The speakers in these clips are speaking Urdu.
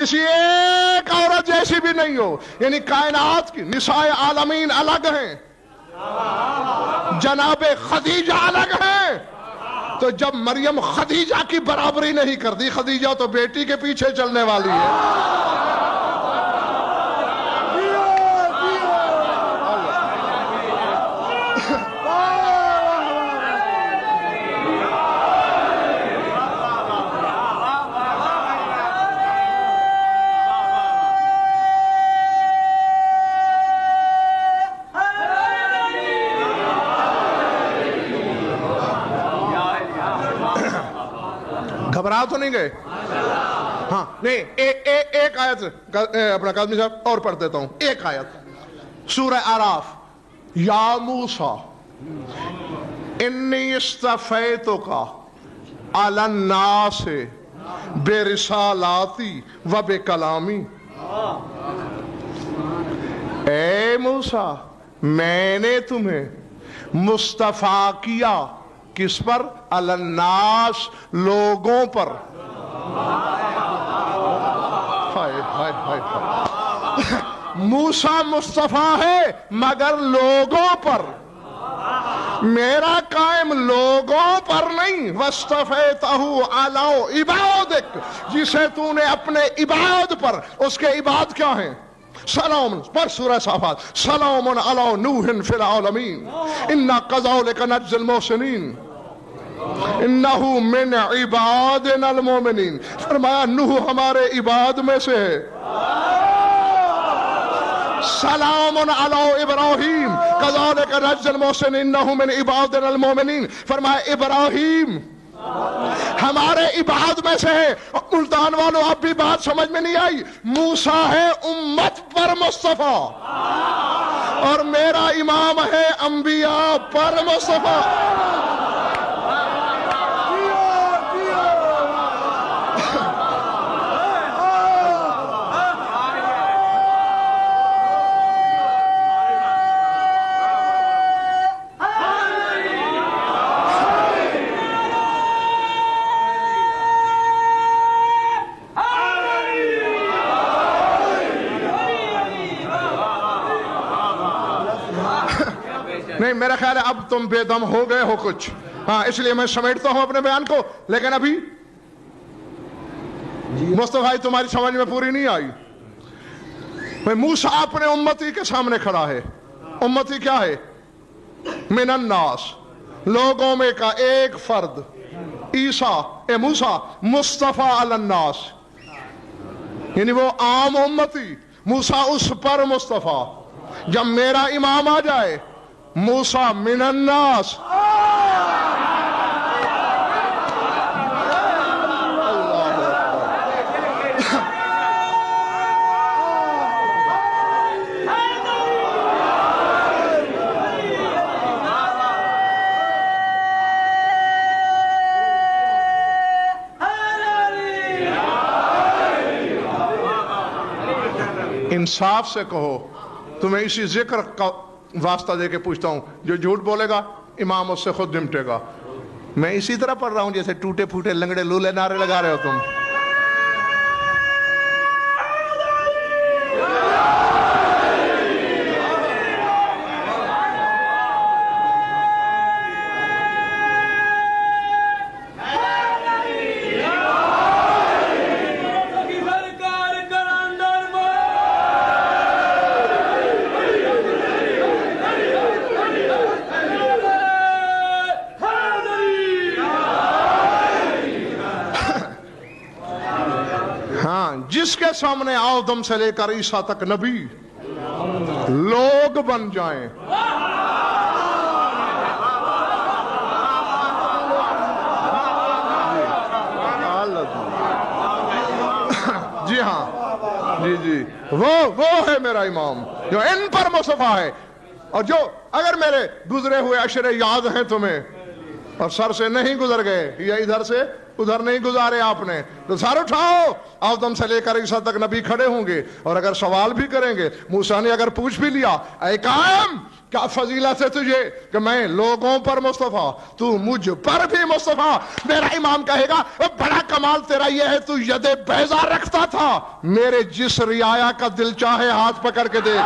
کسی ایک عورت جیسی بھی نہیں ہو، یعنی کائنات کی نسائے عالمین الگ ہیں، جناب خدیجہ الگ ہیں. تو جب مریم خدیجہ کی برابری نہیں کرتی، خدیجہ تو بیٹی کے پیچھے چلنے والی ہے. گھبرا تو نہیں گئے؟ ہاں نہیں، ایک آیت اپنا قاضی صاحب اور پڑھ دیتا ہوں. ایک آیت سورہ اعراف. یا موسیٰ انی اصطفیتک علی الناس برسالاتی و بکلامی. اے موسیٰ، میں نے تمہیں مصطفیٰ کیا کس پر؟ علی الناس، لوگوں پر. موسیٰ مصطفیٰ ہے مگر لوگوں پر. میرا قائم لوگوں پر نہیں. وَاسْتَفَيْتَهُ عَلَىٰ عِبَادِكَ، جسے تو نے اپنے عباد پر. اس کے عباد کیا ہیں؟ سلام پر سورہ صافات. سلام علی نوح فی العالمین انا کذالک نجزی المحسنین انہو من عبادنا المومنین. فرمایا نوح ہمارے عباد میں سے ہے. سلام علی ابراہیم کذالک نجزی المحسنین انہو من عبادنا المومنین. فرمایا ابراہیم ہمارے عباد میں سے ہے. ملتان والوں اب بھی بات سمجھ میں نہیں آئی. موسیٰ ہے امت پر مصطفیٰ اور میرا امام ہے انبیاء پر مصطفیٰ. نہیں میرا خیال ہے اب تم بے دم ہو گئے ہو کچھ. ہاں اس لیے میں سمیٹتا ہوں اپنے بیان کو. لیکن ابھی مصطفیٰ تمہاری سمجھ میں پوری نہیں آئی. موسیٰ اپنے امتی کے سامنے کھڑا ہے. امتی کیا ہے؟ من الناس، لوگوں میں کا ایک فرد. عیسیٰ موسیٰ مصطفیٰ علی الناس، یعنی وہ عام امتی. موسیٰ اس پر مصطفیٰ. جب میرا امام آ جائے موسیٰ من الناس. انصاف سے کہو. تمہیں اسی ذکر کا واسطہ دے کے پوچھتا ہوں، جو جھوٹ بولے گا امام اس سے خود نمٹے گا. میں اسی طرح پڑھ رہا ہوں جیسے ٹوٹے پھوٹے لنگڑے لولے نعرے لگا رہے ہو تم. جس کے سامنے آدم سے لے کر عیسیٰ تک نبی لوگ بن جائیں. جی ہاں جی وہ ہے میرا امام جو ان پر مصطفیٰ ہے. اور جو اگر میرے گزرے ہوئے عشرے یاد ہیں تمہیں اور سر سے نہیں گزر گئے یا ادھر سے ادھر نہیں گزارے آپ نے تو سر اٹھاؤ. آدم سے لے کر عیسیٰ تک نبی کھڑے ہوں گے اور اگر سوال بھی کریں گے. موسیٰ نے اگر پوچھ بھی لیا اے قائم کیا فضیلت ہے تجھے کہ میں لوگوں پر مصطفیٰ، تو مجھ پر بھی مصطفیٰ۔ میرا امام کہے گا بڑا کمال تیرا یہ ہے تو ید بیضا رکھتا تھا، میرے جس رعایا کا دل چاہے ہاتھ پکڑ کے دیکھ۔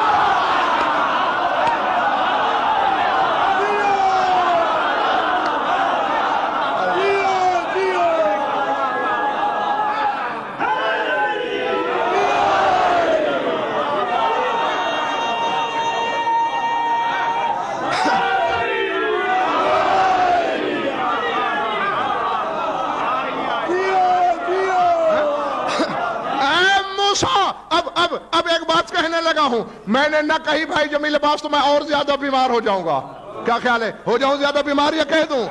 اب ایک بات کہنے لگا ہوں، میں نے نہ کہی بھائی جمیل عباس تو میں اور زیادہ بیمار ہو جاؤں گا، کیا خیال ہے؟ ہو جاؤں زیادہ بیمار یا کہہ دوں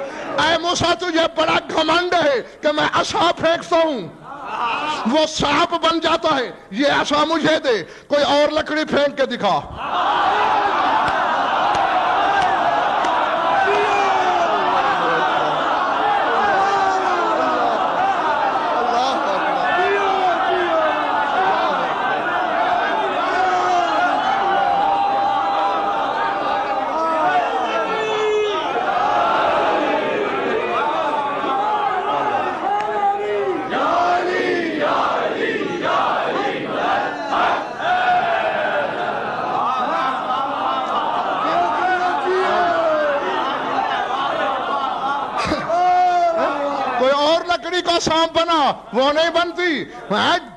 اے موسیٰ تجھے بڑا گھمنڈ ہے کہ میں عصا پھینکتا ہوں وہ سانپ بن جاتا ہے، یہ عصا مجھے دے، کوئی اور لکڑی پھینک کے دکھا۔ سانپ بنا وہ نہیں بنتی،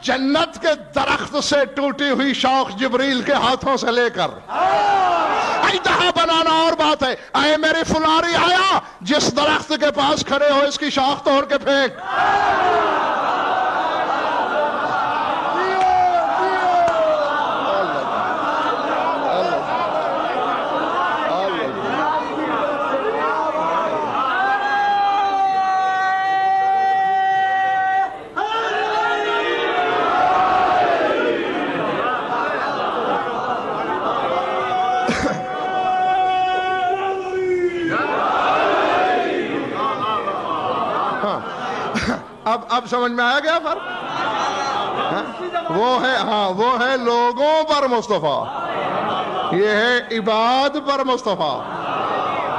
جنت کے درخت سے ٹوٹی ہوئی شاخ جبریل کے ہاتھوں سے لے کر ایدہا بنانا اور بات ہے۔ اے میری فلاری آیا جس درخت کے پاس کھڑے ہو اس کی شاخ توڑ کے پھینک۔ اب سمجھ میں آیا گیا فرق؟ وہ ہے لوگوں پر مصطفیٰ، یہ ہے عباد پر مصطفیٰ۔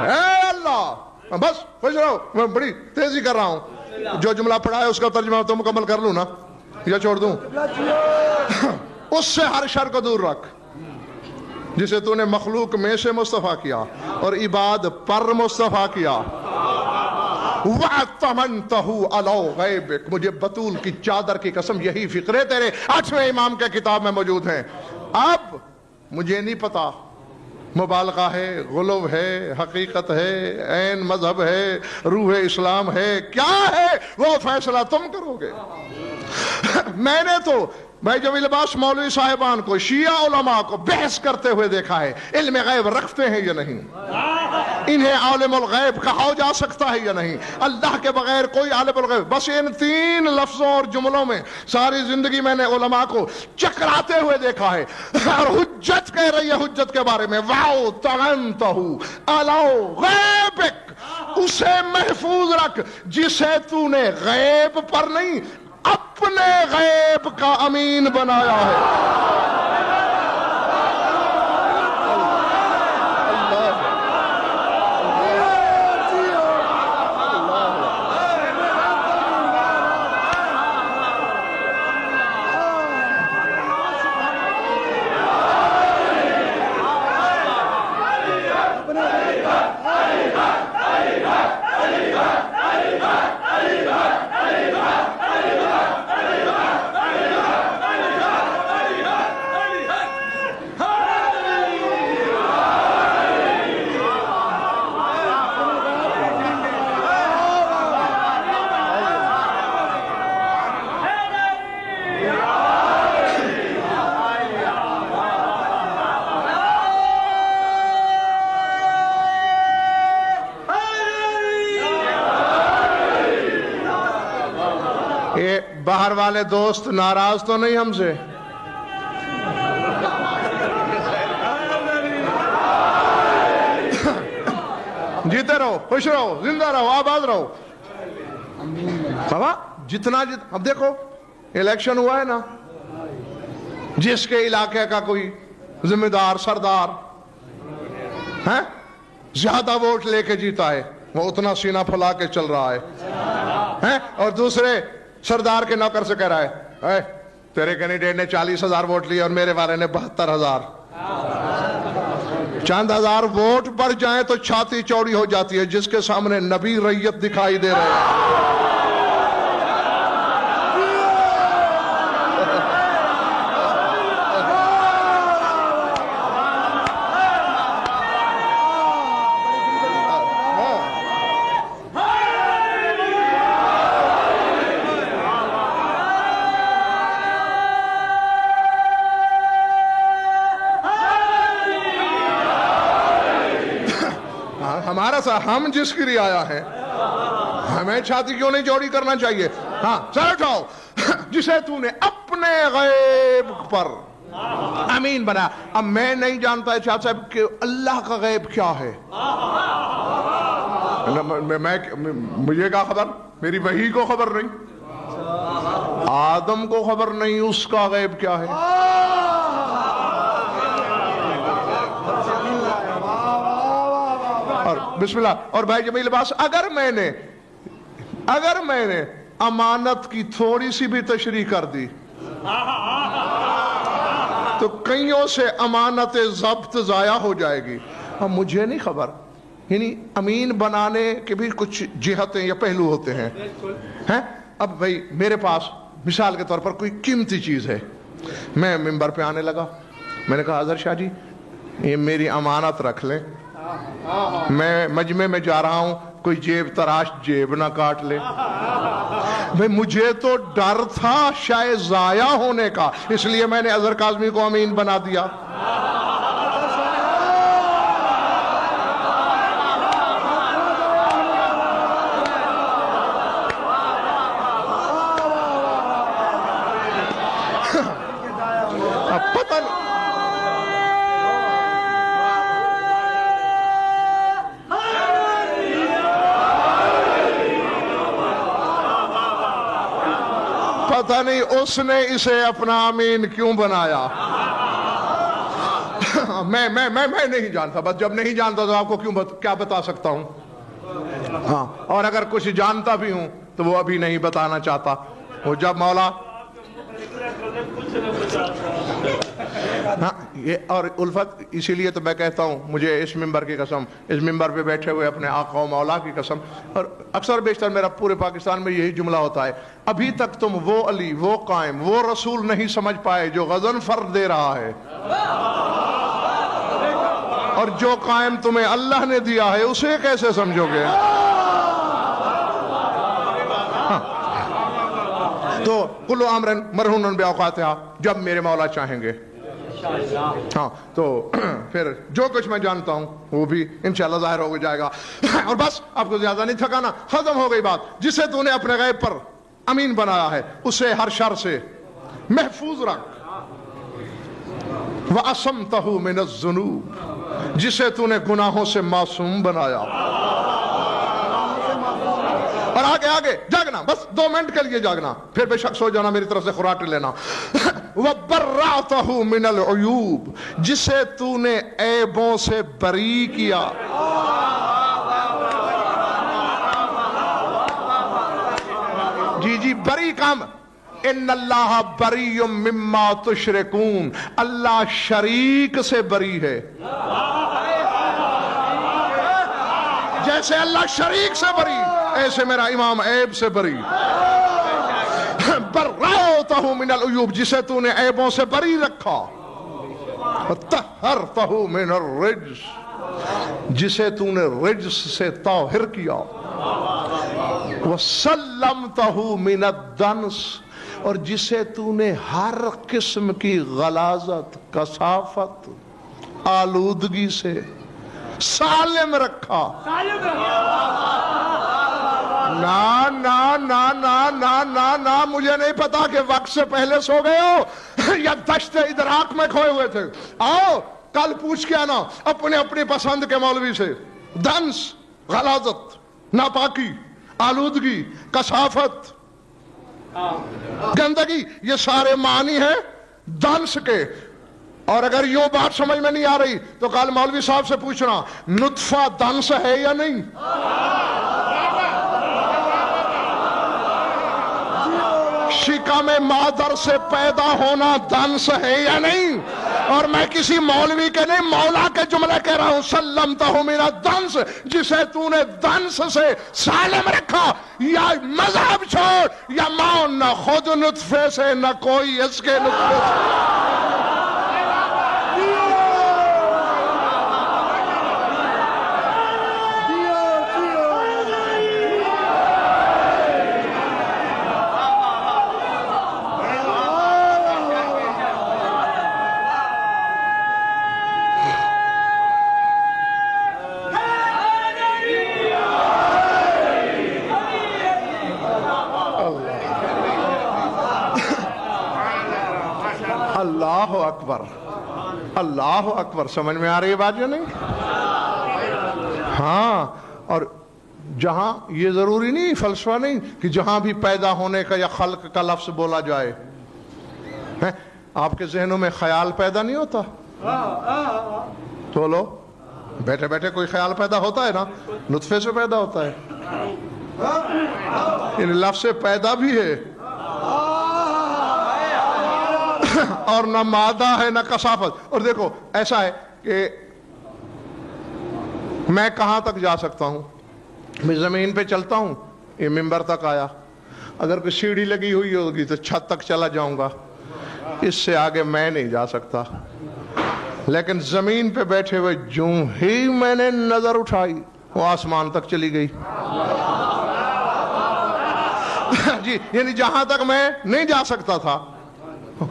اے اللہ بس خوش رہو، میں بڑی تیزی کر رہا ہوں، جو جملہ پڑھا ہے اس کا ترجمہ تو مکمل کر لوں نا یا چھوڑ دوں؟ اس سے ہر شر کو دور رکھ جسے تو نے مخلوق میں سے مصطفیٰ کیا اور عباد پر مصطفیٰ کیا۔ وَأَتَّمَنْتَهُ عَلَوْ غَيْبِكَ، مجھے بطول کی چادر کی قسم یہی فکرے تیرے 8ویں امام کے کتاب میں موجود ہیں۔ اب مجھے نہیں پتا مبالغہ ہے، غلو ہے، حقیقت ہے، عین مذہب ہے، روح اسلام ہے، کیا ہے وہ فیصلہ تم کرو گے۔ میں نے تو بھائی جمیل عباس مولوی صاحبان کو، شیعہ علماء کو بحث کرتے ہوئے دیکھا ہے، علم غیب رکھتے ہیں یا نہیں، انہیں عالم الغیب کہا جا سکتا ہے یا نہیں، اللہ کے بغیر کوئی عالم الغیب۔ بس ان 3 لفظوں اور جملوں میں ساری زندگی میں نے علماء کو چکراتے ہوئے دیکھا ہے، اور حجت کہہ رہی ہے حجت کے بارے میں، وَأَتَّمَنْتَهُ عَلَوْ غَيْبِكَ، اسے محفوظ رکھ جسے تو نے غیب پر نہیں اپنے غیب کا امین بنایا ہے۔ باہر والے دوست ناراض تو نہیں ہم سے؟ جیتے رہو، خوش رہو، زندہ رہو، آباد رہو۔ بابا جتنا اب دیکھو الیکشن ہوا ہے نا، جس کے علاقے کا کوئی ذمہ دار سردار ہیں؟ زیادہ ووٹ لے کے جیتا ہے، وہ اتنا سینہ پھلا کے چل رہا ہے، اور دوسرے سردار کے نوکر سے کہہ رہا ہے اے تیرے کینڈیڈیٹ نے 40,000 ووٹ لیے اور میرے والے نے 72,000۔ چند ہزار ووٹ بڑھ جائیں تو چھاتی چوڑی ہو جاتی ہے، جس کے سامنے نبی ریت دکھائی دے رہے ہیں۔ ہمارا سا ہم جس کی رعایا ہے، ہمیں چھاتی کیوں نہیں چوڑی کرنا چاہیے؟ ہاں سر اٹھاؤ۔ جسے تو نے اپنے غیب پر امین بنا۔ اب میں نہیں جانتا ہے شاہ صاحب کہ اللہ کا غیب کیا ہے، مجھے کیا خبر، میری وحی کو خبر نہیں، آدم کو خبر نہیں اس کا غیب کیا ہے۔ اور بسم اللہ۔ اور بھائی جمیل عباس، اگر میں نے امانت کی تھوڑی سی بھی تشریح کر دی تو کئیوں سے امانت ضبط ضائع ہو جائے گی۔ اب مجھے نہیں خبر، یعنی امین بنانے کے بھی کچھ جہتیں یا پہلو ہوتے ہیں۔ اب بھائی میرے پاس مثال کے طور پر کوئی قیمتی چیز ہے، میں ممبر پہ آنے لگا، میں نے کہا حضرت شاہ جی یہ میری امانت رکھ لیں، میں مجمع میں جا رہا ہوں، کوئی جیب تراش جیب نہ کاٹ لے۔ بھئی مجھے تو ڈر تھا شاید ضائع ہونے کا، اس لیے میں نے اظہر کاظمی کو امین بنا دیا۔ پتہ نہیں پتہ نہیں اس نے اسے اپنا امین کیوں بنایا۔ میں نہیں جانتا، بس جب نہیں جانتا تو آپ کو کیا بتا سکتا ہوں۔ ہاں، اور اگر کچھ جانتا بھی ہوں تو وہ ابھی نہیں بتانا چاہتا۔ وہ جب مولا ہاں یہ اور الفت، اسی لیے تو میں کہتا ہوں مجھے اس ممبر کی قسم، اس ممبر پہ بیٹھے ہوئے اپنے آقا و مولا کی قسم، اور اکثر بیشتر میرا پورے پاکستان میں یہی جملہ ہوتا ہے، ابھی تک تم وہ علی، وہ قائم، وہ رسول نہیں سمجھ پائے جو غضن فرد دے رہا ہے، اور جو قائم تمہیں اللہ نے دیا ہے اسے کیسے سمجھو گے؟ تو کلو امرن مرہون باوقاتہا، جب میرے مولا چاہیں گے۔ ہاں تو پھر جو کچھ میں جانتا ہوں وہ بھی انشاءاللہ ظاہر ہو جائے گا۔ اور بس آپ کو زیادہ نہیں تھکانا، ختم ہو گئی بات۔ جسے تو نے اپنے غیب پر امین بنایا ہے اسے ہر شر سے محفوظ رکھ۔ وَأَصَمْتَهُ مِنَ الذُّنُوبِ، جسے تو نے گناہوں سے معصوم بنایا۔ اور آگے جاگنا، بس 2 منٹ کے لیے جاگنا، پھر بے شک سو جانا، میری طرف سے خوراک لینا۔ وَبَرَّعْتَهُ مِنَ الْعُيُوبِ، جسے تو نے عیبوں سے بری کیا۔ جی بری کام، ان اللہ بری مما تشرکون، اللہ شریک سے بری ہے، جیسے اللہ شریک سے بری ایسے میرا امام عیب سے بری۔ برأتہ من العیوب، جسے تو نے عیبوں سے بری رکھا۔ طہرتہ من الرجس، جسے تو نے رجس سے طاہر کیا۔ وسلمتہ من الدنس، اور جسے تو نے ہر قسم کی غلاظت، کثافت، آلودگی سے سالم رکھا۔ نا مجھے نہیں پتا کہ وقت سے پہلے سو گئے ہو یا دشت ادراک میں کھوئے ہوئے تھے۔ آؤ کل پوچھ کے آنا اپنی پسند کے مولوی سے۔ دنس، غلاظت، ناپاکی، آلودگی، کثافت، گندگی، یہ سارے معنی ہیں دنس کے۔ اور اگر یوں بات سمجھ میں نہیں آ رہی تو کل مولوی صاحب سے پوچھنا نطفہ دنس ہے یا نہیں؟ شکم مادر سے پیدا ہونا دنس ہے یا نہیں؟ اور میں کسی مولوی کے نہیں مولا کے جملے کہہ رہا ہوں، سلمتہ من الدنس، جسے تو نے دنس سے سالم رکھا، یا مذہب چھوڑ یا مان، نہ خود نطفے سے نہ کوئی اس کے نطفے سے۔ اللہ اکبر، اللہ اکبر، سمجھ میں آ رہی ہے بات یا نہیں؟ ہاں، اور جہاں یہ ضروری نہیں، فلسفہ نہیں کہ جہاں بھی پیدا ہونے کا یا خلق کا لفظ بولا جائے، آپ کے ذہنوں میں خیال پیدا نہیں ہوتا؟ تو لو بیٹھے بیٹھے کوئی خیال پیدا ہوتا ہے نا، نطفے سے پیدا ہوتا ہے، ان لفظ سے پیدا بھی ہے، اور نہ مادہ ہے نہ کثافت۔ اور دیکھو ایسا ہے کہ میں کہاں تک جا سکتا ہوں؟ میں زمین پہ چلتا ہوں، یہ ممبر تک آیا، اگر کوئی سیڑھی لگی ہوئی ہوگی تو چھت تک چلا جاؤں گا، اس سے آگے میں نہیں جا سکتا۔ لیکن زمین پہ بیٹھے ہوئے جو ہی میں نے نظر اٹھائی وہ آسمان تک چلی گئی۔ جی، یعنی جہاں تک میں نہیں جا سکتا تھا،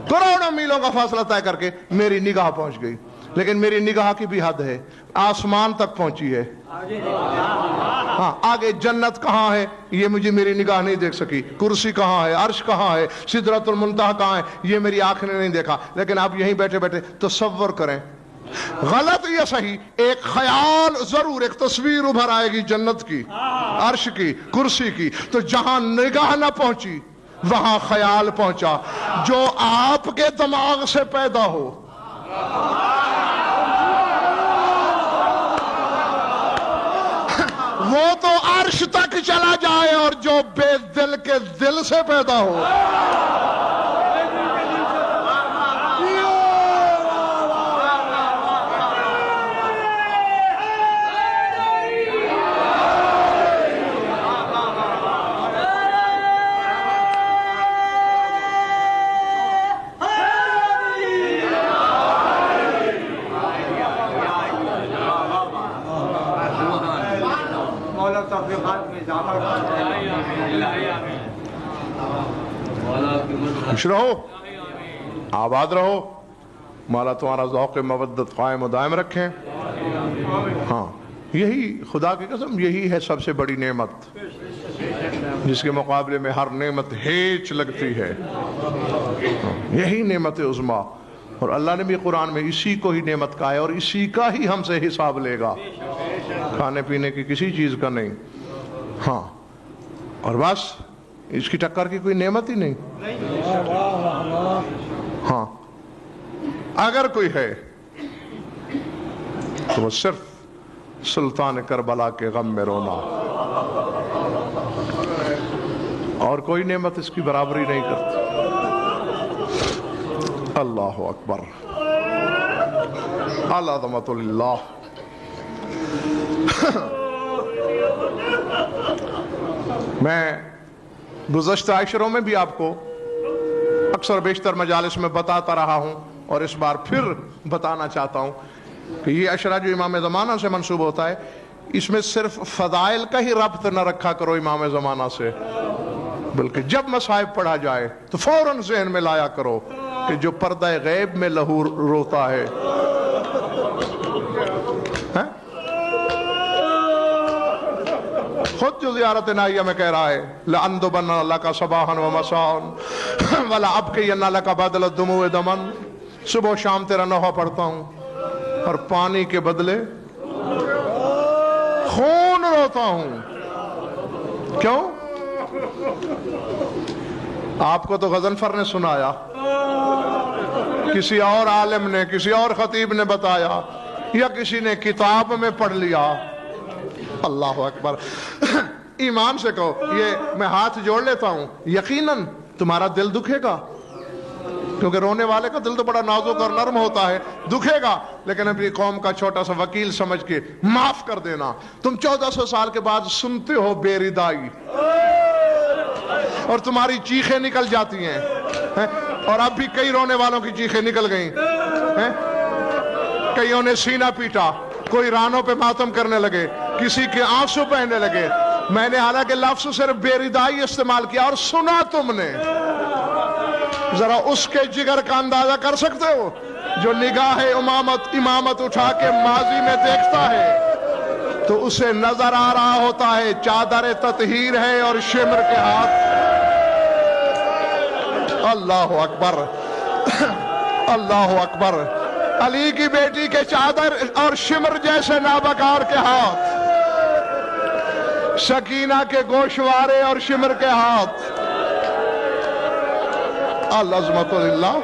کروڑوں میلوں کا فاصلہ طے کر کے میری نگاہ پہنچ گئی، لیکن میری نگاہ کی بھی حد ہے، آسمان تک پہنچی ہے۔ ہاں، آگے جنت کہاں ہے یہ مجھے میری نگاہ نہیں دیکھ سکی، کرسی کہاں ہے، عرش کہاں ہے، سدرۃ المنتہا کہاں ہے، یہ میری آنکھ نے نہیں دیکھا۔ لیکن آپ یہیں بیٹھے بیٹھے تصور کریں، غلط یا صحیح، ایک خیال ضرور، ایک تصویر ابھر آئے گی جنت کی، عرش کی، کرسی کی، تو جہاں نگاہ نہ پہنچی وہاں خیال پہنچا، جو آپ کے دماغ سے پیدا ہو۔ وہ تو عرش تک چلا جائے، اور جو بے دل کے دل سے پیدا ہو۔ خوش رہو، آباد رہو، مولا تمہارا ذوق مودت قائم و دائم رکھیں۔ ہاں، یہی خدا کی قسم، یہی ہے سب سے بڑی نعمت، جس کے مقابلے میں ہر نعمت ہیچ لگتی ہے، یہی نعمت عظمیٰ۔ اور اللہ نے بھی قرآن میں اسی کو ہی نعمت کہا ہے، اور اسی کا ہی ہم سے حساب لے گا، کھانے پینے کی کسی چیز کا نہیں۔ ہاں، اور بس اس کی ٹکر کی کوئی نعمت ہی نہیں۔ ہاں، اگر کوئی ہے تو وہ صرف سلطان کربلا کے غم میں رونا، اور کوئی نعمت اس کی برابری نہیں کرتی۔ اللہ اکبر، العظمت للہ۔ میں گزشتہ عشروں میں بھی آپ کو اکثر بیشتر مجالس میں بتاتا رہا ہوں، اور اس بار پھر بتانا چاہتا ہوں کہ یہ عشرہ جو امام زمانہ سے منسوب ہوتا ہے، اس میں صرف فضائل کا ہی ربط نہ رکھا کرو امام زمانہ سے، بلکہ جب مصائب پڑھا جائے تو فوراً ذہن میں لایا کرو کہ جو پردہ غیب میں لہو روتا ہے، خود جو زیارت نائیہ میں کہہ رہا ہے، لَأَنْدُبَنَّ لَكَ صَبَاحًا وَمَسَاءً وَلَأَبْقِيَنَّ لَكَ بَدْلَ الدُّمُوعِ دَمًا۔ صبح و شام تیرا نوحہ پڑھتا ہوں، اور پانی کے بدلے خون روتا ہوں۔ کیوں؟ آپ کو تو غضنفر نے سنایا کسی اور عالم نے، کسی اور خطیب نے بتایا یا کسی نے کتاب میں پڑھ لیا؟ اللہ اکبر۔ ایمان سے کہو، یہ میں ہاتھ جوڑ لیتا ہوں، یقیناً تمہارا دل دکھے گا، کیونکہ رونے والے کا دل تو بڑا نازک اور نرم ہوتا ہے، دکھے گا، لیکن اپنی قوم کا چھوٹا سا وکیل سمجھ کے معاف کر دینا۔ تم 1400 سال کے بعد سنتے ہو بے ردائی، اور تمہاری چیخیں نکل جاتی ہیں، اور اب بھی کئی رونے والوں کی چیخیں نکل گئیں، کئیوں نے سینہ پیٹا، کوئی رانوں پہ ماتم کرنے لگے، کسی کے آنسو بہنے لگے۔ میں نے حالانکہ لفظ صرف بے ردائی استعمال کیا، اور سنا تم نے۔ ذرا اس کے جگر کا اندازہ کر سکتے ہو جو نگاہ امامت اٹھا کے ماضی میں دیکھتا ہے تو اسے نظر آ رہا ہوتا ہے چادر تطہیر ہے اور شمر کے ہاتھ۔ اللہ اکبر، اللہ اکبر۔ علی کی بیٹی کے چادر اور شمر جیسے نابکار کے ہاتھ، سکینہ کے گوشوارے اور شمر کے ہاتھ۔ العظمت للہ۔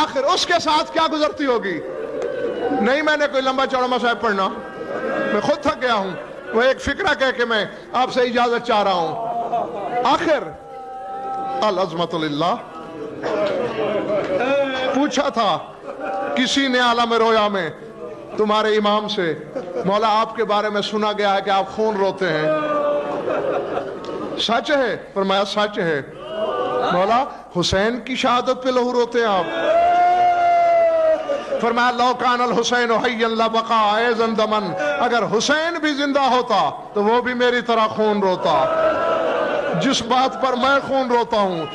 آخر اس کے ساتھ کیا گزرتی ہوگی؟ نہیں میں نے کوئی لمبا چوڑا مصائب پڑھنا، میں خود تھک گیا ہوں، وہ ایک فکرہ کہہ کے میں آپ سے اجازت چاہ رہا ہوں۔ آخر العظمت للہ پوچھا تھا کسی نے عالم رویا میں تمہارے امام سے، مولا آپ کے بارے میں سنا گیا ہے کہ آپ خون روتے ہیں، سچ ہے؟ فرمایا سچ ہے۔ مولا حسین کی شہادت پہ لہو روتے ہیں آپ؟ فرمایا لو کان الحسین حیا لبقا ایضا دما، اگر حسین بھی زندہ ہوتا تو وہ بھی میری طرح خون روتا، جس بات پر میں خون روتا ہوں۔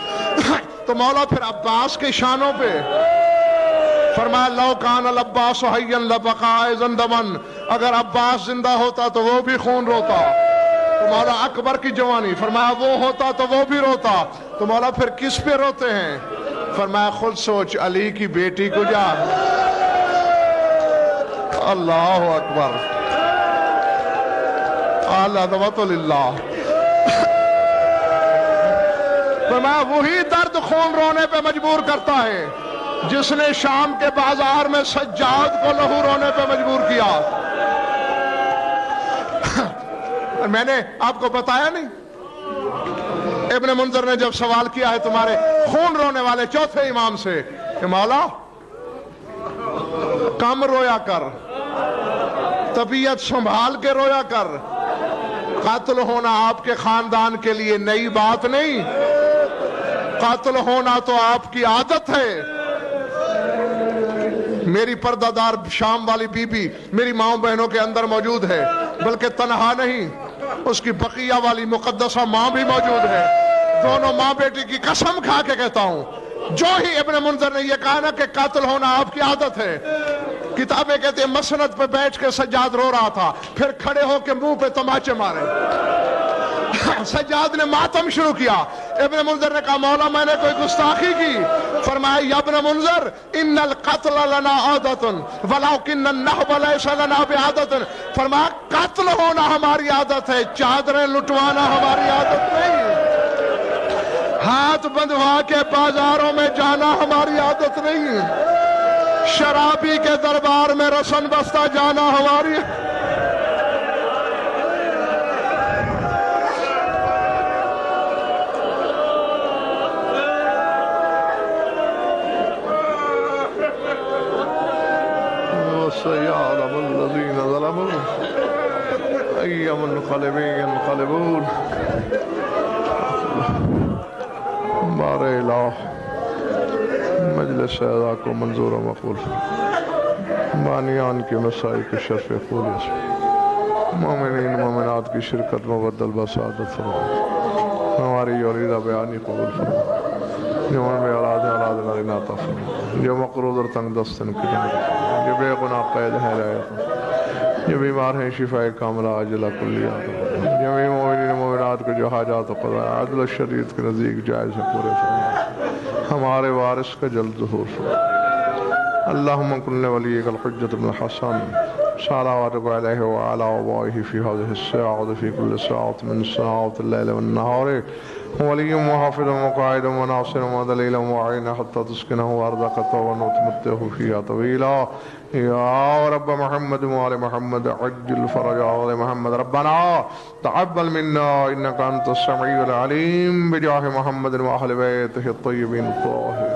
تو مولا پھر عباس کے شانوں پہ فرمایا لو کان العباس حیا لبقا ایضا دما، اگر عباس زندہ ہوتا تو وہ بھی خون روتا۔ تو مولا اکبر کی جوانی، فرمایا وہ ہوتا تو وہ بھی روتا، تو مولا پھر کس پہ روتے ہیں؟ فرمایا خود سوچ، علی کی بیٹی کو جا۔ اللہ اکبر، العظمت للہ۔ فرمایا وہی درد خون رونے پہ مجبور کرتا ہے جس نے شام کے بازار میں سجاد کو لہو رونے پہ مجبور کیا۔ میں نے آپ کو بتایا نہیں، ابن منذر نے جب سوال کیا ہے تمہارے خون رونے والے چوتھے امام سے کہ مولا کم رویا کر، طبیعت سنبھال کے رویا کر، قتل ہونا آپ کے خاندان کے لیے نئی بات نہیں، قتل ہونا تو آپ کی عادت ہے۔ میری پردہ دار شام والی بی بی میری ماؤں بہنوں کے اندر موجود ہے، بلکہ تنہا نہیں، اس کی بقیہ والی مقدسہ ماں بھی موجود ہے۔ دونوں ماں بیٹی کی قسم کھا کے کہتا ہوں، جو ہی ابن منذر نے یہ کہا نا کہ قاتل ہونا آپ کی عادت ہے، کتابیں کہتے ہیں مسند پہ بیٹھ کے سجاد رو رہا تھا، پھر کھڑے ہو کے منہ پہ تماچے مارے۔ سجاد نے ماتم شروع کیا، ابن منذر نے کہا مولا میں نے کوئی گستاخی کی؟ فرمایا یا ابن منذر ان القتل لنا عادت ولکن النہب لیس لنا بعادت، فرمایا قتل ہونا ہماری عادت ہے، چادریں لٹوانا ہماری عادت نہیں، ہاتھ بندھوا کے بازاروں میں جانا ہماری عادت نہیں، شرابی کے دربار میں رسن بستہ جانا ہماری۔ سيعلم الذين ظلموا أي منقلب ينقلبون۔ بار الہ مجلس اعضاء کو منظور و مقبول، بانیان کی مسائی کے شرف خولص، مومنین مومنات کی شرکت مبدل بسعادت فرما، ہماری یوریدہ بیانی قبول فرما، جو من میں اولاد نارینا عطا فرما، جو مقروض اور تنگ دست ان کی جنگ، جو بے گناہ قید ہے رعایت، جو بیمار ہیں شفاء کاملہ عاجلہ کلیہ، جميع مومنین مومنات کو جو حاجات و قضاء عدل و شریعت کے نزدیک جائز ہے پورے فرما، ہمارے وارث کا جلد ظہور فرما۔ اللہم کن ولیک الحجۃ بن الحسن صلواتک علیہ وعلی آبائہ فی هذه الساعة وفی کل ساعة من ساعات اللیل والنہار ولي وحافظ وقائد وناصر ودليل وعين حتى تسكنه أرضك طوعا وتمتعه فيها طويلا يا رب محمد وآل محمد عجل فرجا آل محمد ربنا تقبل منا إنك أنت السميع العليم بجاه محمد وأهل بيته الطيبين الطاهرين